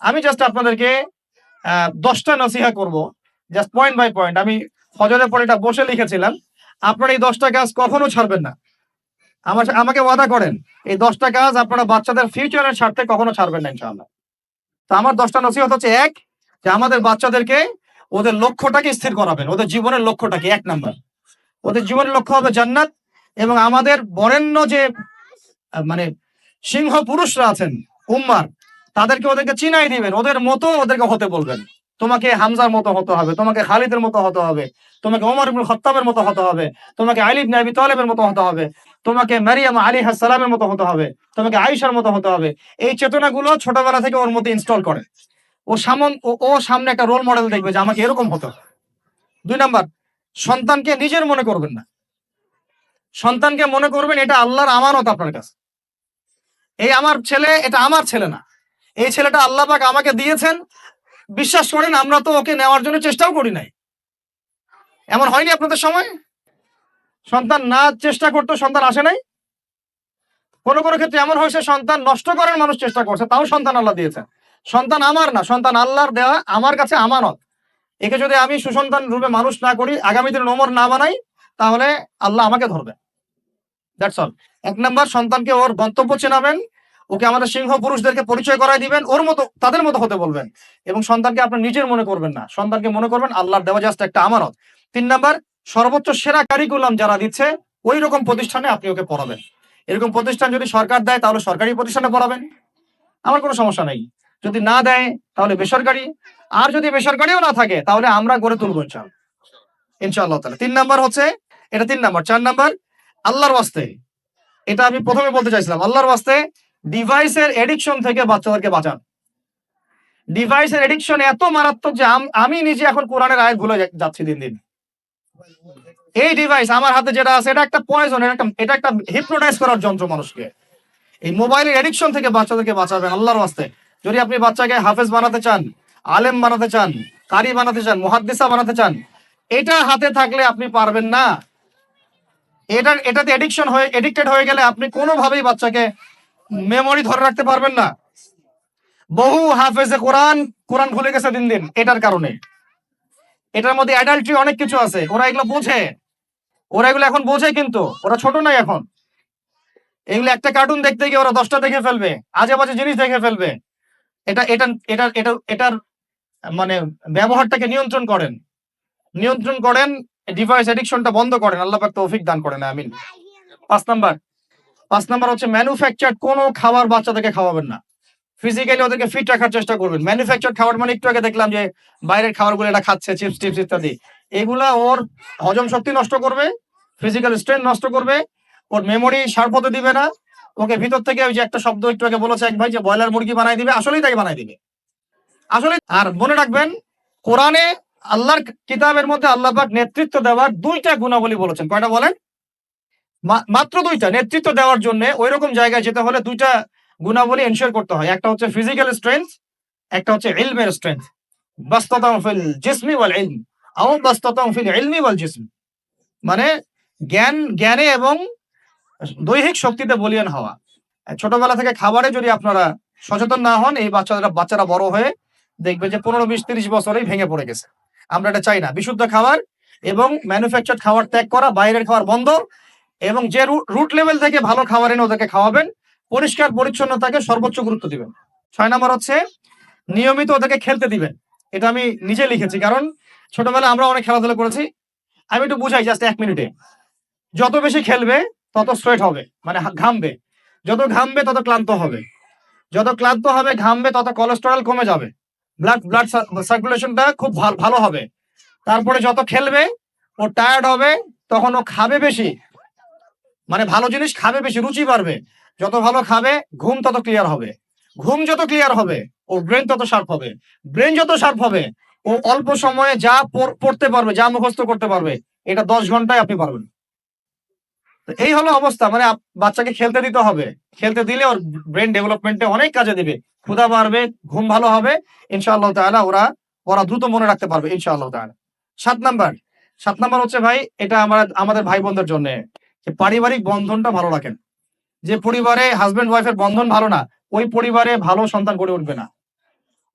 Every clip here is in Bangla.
আমি জাস্ট আপনাদেরকে 10টা নসিহা করব, জাস্ট পয়েন্ট বাই পয়েন্ট। আমি ফজরের পরে এটা বসে লিখেছিলাম। আপনারা এই 10টা কাজ কখনো ছাড়বেন না। আমাকে ওয়াদা করেন, এই 10টা কাজ আপনারা বাচ্চাদের ফিউচারের স্বার্থে কখনো ছাড়বেন না ইনশাআল্লাহ। তো আমার 10টা নসিহত হচ্ছে, এক, যে আমাদের বাচ্চাদেরকে ওদের লক্ষ্যটাকে স্থির করাবেন। ওদের জীবনের লক্ষ্যটাকে 1 নাম্বার, ওদের জীবনের লক্ষ্য হবে জান্নাত। এবং আমাদের বরেণ্য যে মানে সিংহ পুরুষরা আছেন উম্মার, ওদেরকে চিনাই দিবেন, ওদের মতো ওদেরকে হতে বলবেন। তোমাকে হামজার মতো হতে হবে, তোমাকে খালিদের মতো হতে হবে, তোমাকে ওমর ইবনে খাত্তাবের মতো হতে হবে, তোমাকে আলী ইবনে আবি তালেবের মতো হতে হবে, তোমাকে মারিয়াম আলাইহিস সালামের মতো হতে হবে, তোমাকে আয়েশার মতো হতে হবে। এই চেতনাগুলো ছোটবেলা থেকে ওর মধ্যে ইনস্টল করে। ও সামনে একটা রোল মডেল দেখবে যে আমাকে এরকম হতে হবে। 2 নাম্বার, সন্তানকে নিজের মনে করবেন না। সন্তানকে মনে করবেন এটা আল্লাহর আমানত আপনার কাছে। এই আমার ছেলে, এটা আমার ছেলে না, এই ছেলেটা আল্লাহ পাক আমাকে দিয়েছেন। বিশ্বাস করেন, আমরা তো ওকে নেওয়ার জন্য চেষ্টাও করি নাই। এমন হয়নি আপনাদের সময়? সন্তান না চেষ্টা করতো সন্তান আসে নাই? কোনো কোনো ক্ষেত্রে এমন হয়েছে সন্তান নষ্ট করার মানুষ চেষ্টা করছে, তাও সন্তান আল্লাহ দিয়েছেন। সন্তান আমার না, সন্তান আল্লাহর দেওয়া, আমার কাছে আমানত। একে যদি আমি সুসন্তান রূপে মানুষ না করি, আগামী দিনে ওমর না বানাই, তাহলে আল্লাহ আমাকে ধরবে। That's all. 1 নাম্বার, সন্তানকে ওর গন্তব্য চেনাবেন, ওকে আমাদের সিংহ পুরুষদেরকে পরিচয় করাই দিবেন, ওর মতো তাদের মতো হতে বলবেন। এবং সন্তানকে আপনার নিজের মনে করবেন না, সন্তানকে মনে করবেন আল্লাহর দেওয়া জাস্ট একটা আমানত। 3 নাম্বার, সর্বোচ্চ সেরা কারিকুলাম যারা দিচ্ছে ওই রকম প্রতিষ্ঠানে আপনি ওকে পড়াবেন। এরকম প্রতিষ্ঠান যদি সরকার দেয় তাহলে সরকারি প্রতিষ্ঠানে পড়াবেন, আমার কোনো সমস্যা নেই। যদি না দেয় তাহলে বেসরকারি, আর যদি বেসরকারিও না থাকে তাহলে আমরা গড়ে তুলবো ইনশাআল্লাহ তাআলা। 3 নাম্বার হচ্ছে, এটা 3 নাম্বার। 4 নাম্বার, আল্লাহর ওয়াস্তে, এটা আমি প্রথমে বলতে চাইছিলাম, আল্লাহর ওয়াস্তে ডিভাইসের এডিকশন থেকে বাচ্চাদেরকে বাঁচান। ডিভাইসের এডিকশন এত মারাত্মক যে আমি নিজে এখন কোরআনের আয়াত ভুলে যাচ্ছি দিন দিন। এই ডিভাইস আমার হাতে যেটা আছে, এটা একটা পয়জন, এটা একটা হিপনোটাইজ করার যন্ত্র মানুষকে। এই মোবাইলের এডিকশন থেকে বাচ্চাদেরকে বাঁচাবেন আল্লাহর ওয়াস্তে। যদি আপনি বাচ্চাকে হাফেজ বানাতে চান, আলেম বানাতে চান, কারি বানাতে চান, মুহাদ্দিসা বানাতে চান, এটা হাতে থাকলে আপনি পারবেন না। এটাতে এডিক্টেড হয়ে গেলে আপনি কোনোভাবেই বাচ্চাকে মেমোরি ধরে রাখতে পারবেন না। বহু হাফেজে কোরআন ভুলে গেছে দিন দিন এটার কারণে। এটার মধ্যে অ্যাডাল্ট্রি অনেক কিছু আছে, ওরা এগুলো বোঝে, ওরা এগুলো এখন বোঝে, কিন্তু ওরা ছোট নাই এখন। এগুলো একটা কার্টুন দেখতে গিয়ে ওরা 10টা দেখে ফেলবে, আজে বাজে জিনিস দেখে ফেলবে। এটা এটা এটা এটা এটার মানে ব্যবহারটাকে নিয়ন্ত্রণ করেন, ডিভাইস এডিকশনটা বন্ধ করেন। আল্লাহ পাক তৌফিক দান করেন, আমিন। 5 নাম্বার হচ্ছে ম্যানুফ্যাকচার্ড কোনো খাবার বাচ্চাদেরকে খাওয়াবেন না। ফিজিক্যালি ওদেরকে ফিট রাখার চেষ্টা করবেন। ম্যানুফ্যাকচার্ড খাবার মানে একটু আগে দেখলাম যে বাইরের খাবারগুলো এটা খাচ্ছে, চিপস টিপস ইত্যাদি, এগুলা ওর হজম শক্তি নষ্ট করবে, ফিজিক্যাল স্ট্রেংথ নষ্ট করবে, ওর মেমোরি শার্প হতে দিবে না, ওকে ভিতর থেকে ওই যে একটা শব্দ একটু আগে বলেছে এক ভাই, যে ব্রয়লার মুরগি বানাই দিবে, আসলেই তাকে বানাই দিবে আসলে। আর মনে রাখবেন, কোরআনে আল্লাহর কিতাবের মধ্যে আল্লাহ পাক নেতৃত্ব দেওয়ার 2টা গুণাবলী বলেছেন। কয়টা বলেন? মাত্র 2টা। নেতৃত্ব দেওয়ার জন্য ওই রকম জায়গায় যেতে হলে 2টা গুণাবলী এনশিওর করতে হয়। একটা হচ্ছে ফিজিক্যাল স্ট্রেংথ, একটা হচ্ছে ইলমের স্ট্রেংথ। বাসতাতাউ ফিল জিসমি ওয়াল ইলম আও বাসতাতাউ ফিল ইলমি ওয়াল জিসম, মানে জ্ঞানে এবং দৈহিক শক্তিতে বলীয়ান হওয়া। ছোটবেলা থেকে খাবারে যদি আপনারা সচেতন না হন, এই বাচ্চারা বড় হয়ে দেখবে যে 15, 20, 30 বছরেই ভেঙে পড়ে গেছে। আমরা এটা চাই না। বিশুদ্ধ খাবার এবং ম্যানুফ্যাকচার্ড খাবার ত্যাগ করা, বাইরের খাবার বন্ধ, এবং যে রুট লেভেল থেকে ভালো খাবার এনে ওদেরকে খাওয়াবেন। পরিষ্কার পরিচ্ছন্নতাকে সর্বোচ্চ গুরুত্ব দিবেন। 6 নাম্বার হচ্ছে নিয়মিত ওদেরকে খেলতে দিবেন। এটা আমি নিজে লিখেছি, কারণ ছোটবেলায় আমরা অনেক খেলাধুলা করেছি। আমি একটু বুঝাই জাস্ট 1 মিনিটে। যত বেশি খেলবে তত সোয়েট হবে, মানে ঘামবে। যত ঘামবে তত ক্লান্ত হবে, যত ক্লান্ত হবে ঘামবে তত কোলেস্টেরল কমে যাবে, ব্লাড সার্কুলেশনটা খুব ভালো হবে। তারপরে যত খেলবে ও টায়ার্ড হবে, তখন ও খাবে বেশি, মানে ভালো জিনিস খাবে বেশি, রুচি বাড়বে। যত ভালো খাবে ঘুম তত ক্লিয়ার হবে, ঘুম যত ক্লিয়ার হবে ও ব্রেন তত শার্প হবে, ব্রেন যত শার্প হবে ও অল্প সময়ে যা পড়তে পারবে, যা মুখস্থ করতে পারবে, এটা 10 ঘন্টায় আপনি পারবেন। এই হলো অবস্থা। মানে বাচ্চাকে খেলতে দিতে হবে, খেলতে দিলে ওর ব্রেন ডেভেলপমেন্টে অনেক কাজে দিবে, ক্ষুধা বাড়বে, ঘুম ভালো হবে, ইনশাআল্লাহ তাআলা ওরা দ্রুত মনে রাখতে পারবে ইনশাআল্লাহ তাআলা। 7 নাম্বার হচ্ছে ভাই, এটা আমাদের ভাই বোনদের জন্য, যে পারিবারিক বন্ধনটা ভালো রাখেন। যে পরিবারে হাজবেন্ড ওয়াইফের বন্ধন ভালো না, ওই পরিবারে ভালো সন্তান গড়ে উঠবে না।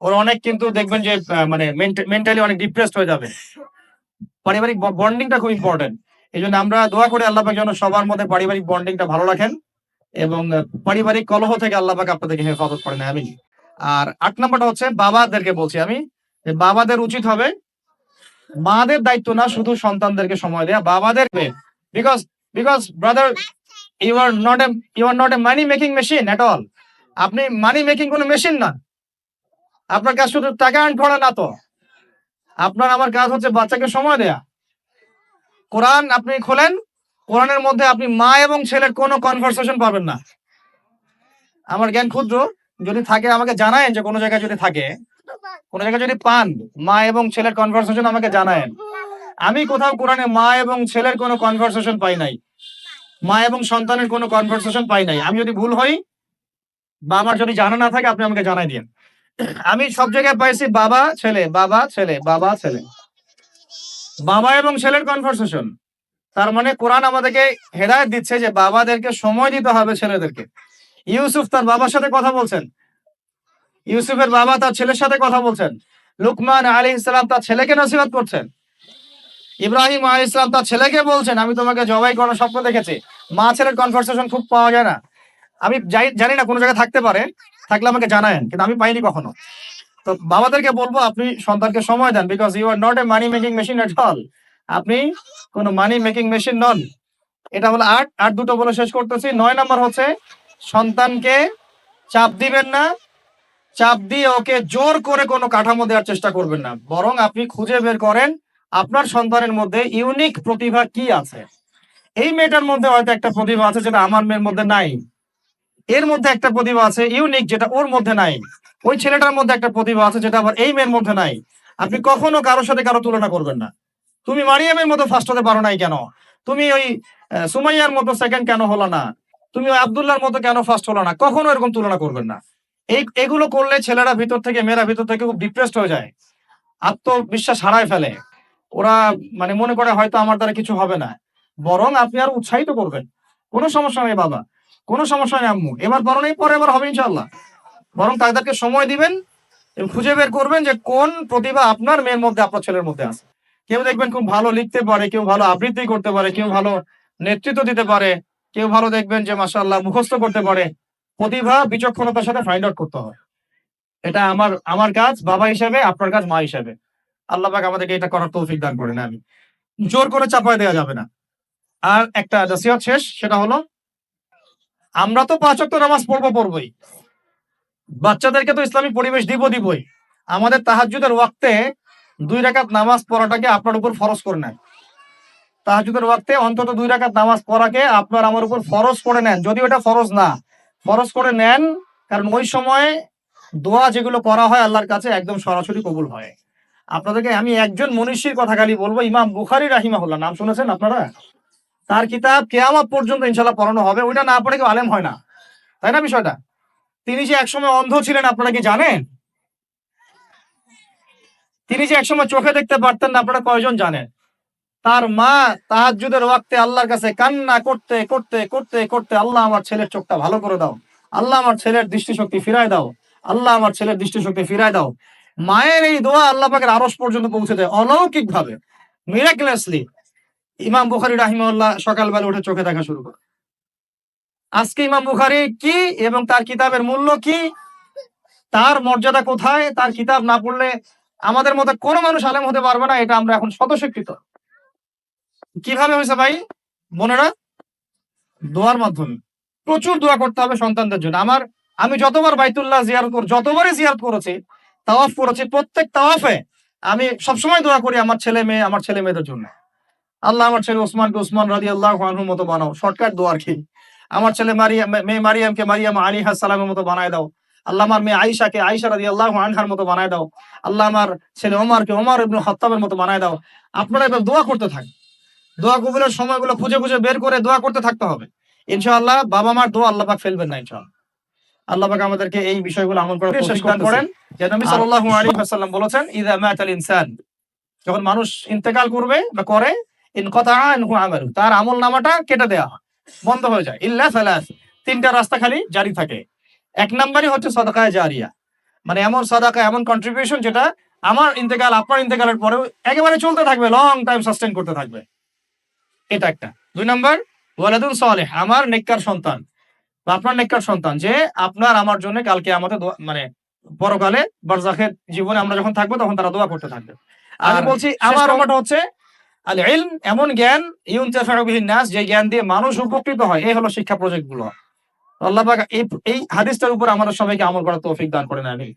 ওর অনেক কিন্তু দেখবেন যে মানে মেন্টালি অনেক ডিপ্রেসড হয়ে যাবে। পারিবারিক বন্ডিংটা খুব ইম্পর্টেন্ট। এই জন্য আমরা দোয়া করি আল্লাহ পাক যেন সবার মধ্যে পারিবারিক বন্ডিংটা ভালো রাখেন এবং পারিবারিক কলহ থেকে আল্লাহ পাক আপনাদেরকে হেফাজত করেন, আমিন। আর ৮ নাম্বারটা হচ্ছে বাবাদেরকে বলছি আমি, যে বাবাদের উচিত হবে মাদের দায়িত্ব না শুধু সন্তানদেরকে সময় দেয়া, বাবাদেরকে, because because brother, you are not a money making machine at all. আপনি মানি মেকিং কোনো মেশিন না। আপনার কাজ শুধু টাকা আর্ন করা না তো, আপনার আমার কাজ হচ্ছে বাচ্চাকে সময় দেয়া। কোরআন আপনি খোলেন, কোরআনের মধ্যে আপনি মা এবং ছেলের কোনো কনভারসেশন পাবেন না। আমার জ্ঞান ক্ষুদ্র, যদি থাকে আমাকে জানায়েন, যে কোনো জায়গায় যদি থাকে, কোনো জায়গায় যদি পান মা এবং ছেলের কনভারসেশন আমাকে জানায়েন। আমি কোথাও কোরআনে মা এবং ছেলের কোনো কনভারসেশন পাই নাই, মা এবং সন্তানের কোনো কনভারসেশন পাই নাই। আমি যদি ভুল হই বা আমার যদি জানা না থাকে আপনি আমাকে জানাই দিন। আমি সব জায়গায় পাইছি বাবা ছেলে, বাবা ছেলে, বাবা ছেলে, বাবা এবং ছেলের কনভারসেশন। তার মানে কোরআন আমাদেরকে হেদায়েত দিচ্ছে যে বাবাদেরকে সময় দিতে হবে ছেলেদেরকে। ইউসুফ তার বাবার সাথে কথা বলছেন, ইউসুফের বাবা তার ছেলের সাথে কথা বলছেন, লুকমান আলাইহিস সালাম তার ছেলেকে নসিহত করছেন, ইব্রাহিম আলাইহিস সালাম তার ছেলেকে বলছেন আমি তোমাকে জবাই করার স্বপ্ন দেখেছি। মা ছেলের কনভারসেশন খুব পাওয়া যায় না। আমি জানি না কোনো জায়গায় থাকতে পারে, থাকলে আমাকে জানায়েন, কিন্তু আমি পাইনি কখনো। তো বাবাদেরকে বলবো আপনি সন্তানকে সময় দেন, because you are not a money making machine at all. আপনি কোনো মানি মেকিং মেশিন নন। এটা হলো ৮। ৮ দুটো বলে শেষ করতেছি। ৯ নাম্বার হচ্ছে সন্তানকে চাপ দিবেন না, চাপ দিয়ে ওকে জোর করে কোনো কাঠামো দেওয়ার চেষ্টা করবেন না, বরং আপনি খুঁজে বের করেন আপনার সন্তানের মধ্যে ইউনিক প্রতিভা কি আছে। এই মেয়েটার মধ্যে হয়তো একটা প্রতিভা আছে যেটা আমার মেয়ের মধ্যে নাই, এর মধ্যে একটা প্রতিভা আছে ইউনিক যেটা ওর মধ্যে নাই, ওই ছেলেটার মধ্যে একটা প্রতিভা আছে যেটা আবার এই মেয়ের মধ্যে নাই। আপনি কখনো কারোর সাথে কারো তুলনা করবেন না। তুমি মারিয়ামের মতো ফার্স্ট হতে পারো নাই কেন, তুমি ওই সুমাইয়ার মতো সেকেন্ড কেন হলো না, তুমি ওই আব্দুল্লাহর মতো কেন ফার্স্ট হলো না, কখনো এরকম তুলনা করবেন না। এগুলো করলে ছেলেরা ভিতর থেকে, মেয়েরা ভিতর থেকে খুব ডিপ্রেসড হয়ে যায়, আত্মবিশ্বাস হারায় ফেলে। ওরা মানে মনে করে হয়তো আমার দ্বারা কিছু হবে না। বরং আপনি আর উৎসাহিত করবেন, কোনো সমস্যা নেই বাবা, কোনো সমস্যা নেই আম্মু, এবার বড় নেই পরে এবার হবে ইনশাল্লাহ। বরং তাদেরকে সময় দিবেন এবং খুঁজে বের করবেন যে কোন প্রতিভা আপনার মেয়ের মধ্যে, আপনার ছেলের মধ্যে আছে। কেউ দেখবেন খুব ভালো লিখতে পারে, কেউ ভালো আবৃত্তি করতে পারে, কেউ ভালো নেতৃত্ব দিতে পারে, কেউ ভালো দেখবেন যে মাশাআল্লাহ মুখস্থ করতে পারে। প্রতিভা বিচক্ষণতার সাথে ফাইন্ড আউট করতে হয়। এটা আমার কাজ বাবা হিসেবে, আপনার কাজ মা হিসেবে। আল্লাহ পাক আমাদেরকে এটা করার তৌফিক দান করেন, আমি জোর করে চাপায় দেওয়া যাবে না। আর একটা নসিহত শেষ, সেটা হলো আমরা তো ৫ ওয়াক্ত নামাজ পড়বই, বাচ্চাদেরকে তো ইসলামিক পরিবেশ দিবই। আমাদের তাহাজ্জুদের ওয়াক্তে ২ রাকাত নামাজ পড়াটাকে আপনার উপর ফরজ করে নেন। তাহাজ্জুদের ওয়াক্তে অন্তত ২ রাকাত নামাজ পড়াকে আপনার আমার উপর ফরজ করে নেন, যদিও এটা ফরজ না, ফরজ করে নেন। কারণ ওই সময় দোয়া যেগুলো করা হয় আল্লাহর কাছে একদম সরাসরি কবুল হয়। আপনাদেরকে আমি একজন মনীষীর কথা খালি বলবো, ইমাম বুখারী রাহিমাহুল্লাহ, নাম শুনেছেন আপনারা? তার কিতাব কিয়ামত পর্যন্ত ইনশাআল্লাহ পড়ানো হবে, ওইটা না পড়ে কেউ আলেম হয় না, তাই না বিষয়টা? তিনি যে একসময় অন্ধ ছিলেন আপনারা কি জানেন? তিনি যে একসময় চোখে দেখতে পারতেন না আপনারা কয়জন জানেন? তার মা তাহাজ্জুদের ওয়াক্তে আল্লাহর কাছে কান্না করতে করতে করতে করতে, আল্লাহ আমার ছেলের চোখটা ভালো করে দাও, আল্লাহ আমার ছেলের দৃষ্টিশক্তি ফিরায় দাও, আল্লাহ আমার ছেলের দৃষ্টিশক্তি ফিরায় দাও। মায়ের এই দোয়া আল্লাহ পাকের আরশ পর্যন্ত পৌঁছে দেয় অলৌকিক ভাবে, মিরাকুলাসলি। ইমাম বুখারী রাহিমাহুল্লাহ সকালবেলা উঠে চোখে দেখা শুরু করে। আজকে ইমাম বুখারী কি এবং তার কিতাবের মূল্য কি, তার মর্যাদা কোথায়, তার কিতাব না পড়লে আমাদের মতো কোনো মানুষ আলেম হতে পারবে না, এটা আমরা এখন স্বতঃস্বীকৃত। কিভাবে হয়েছে ভাই বোনেরা? দোয়ার মাধ্যমে। প্রচুর দোয়া করতে হবে সন্তানদের জন্য। আমি যতবার বাইতুল্লাহ যতবারই জিয়ারত করেছি, তাওয়াফ করেছি, প্রত্যেক তাওয়াফে আমি সবসময় দোয়া করি আমার ছেলে মেয়েদের জন্য। আল্লাহ আমার ছেলে ওসমানকে ওসমান রাদিয়াল্লাহু আনহুর মতো বানাও, শর্টকাট দোয়া আর কি। আমার ছেলে মেয়ে মারিয়ামকে মারিয়াম আলাইহিস সালামের মতো বানায় দাও। আল্লাহ আমার মেয়ে আয়েশাকে আয়েশা রাদিয়াল্লাহু আনহার মতো বানায় দাও। আল্লাহ আমার ছেলে ওমরকে ওমর ইবনে খাত্তাবের মতো বানায় দাও। আপনারা এবার দোয়া করতে থাকেন। দোয়া কবুলের সময়গুলো খুঁজে খুঁজে বের করে দোয়া করতে থাকতে হবে। ইনশাআল্লাহ বাবা মার দোয়া আল্লাহ পাক ফেলবেন না ইনশাআল্লাহ। আল্লাহ পাক আমাদেরকে এই বিষয়গুলো আমল করার তৌফিক দান করেন। যে নবী সাল্লাল্লাহু আলাইহি ওয়াসাল্লাম বলেছেন, ইযা মাতাল ইনসান, যখন মানুষ ইন্তেকাল করবে বা করে, ইনকাতা আনহু আমালু, তার আমলনামাটা কেটে দেয়া হয়, বন্ধ হয়ে যায়। ইল্লা সালাস, তিনটা রাস্তা খালি জারি থাকে। এক নাম্বারই হচ্ছে সাদাকায়ে জারিয়া। মানে এমন সাদাকা, এমন কন্ট্রিবিউশন যেটা আমার ইন্তেকাল, আপনার ইন্তেকালের পরেও একেবারে চলতে থাকবে, লং টাইম সাস্টেন করতে থাকবে। এটা একটা। 2 নাম্বার ওয়ালাদুন সালেহ, আমার নেককার সন্তান বা আপনার নেককার সন্তান, যে আপনার আমার জন্য কালকে আমাদের মানে পরকালে বারজাখের জীবনে আমরা যখন থাকবো তখন তারা দোয়া করতে থাকবে। আমি আর বলছি শেষ আমার নম্বর- নম্বরটা হচ্ছে আল ইলম, এমন জ্ঞান ইউনতাফাউ বিহিন নাস, যে জ্ঞান দিয়ে মানুষ উপকৃত হয়। এই হলো শিক্ষা প্রজেক্ট গুলো। আল্লাহ পাক এই হাদিসটার উপর আমাদের সবাইকে আমল করার তৌফিক দান করেন। আমিন।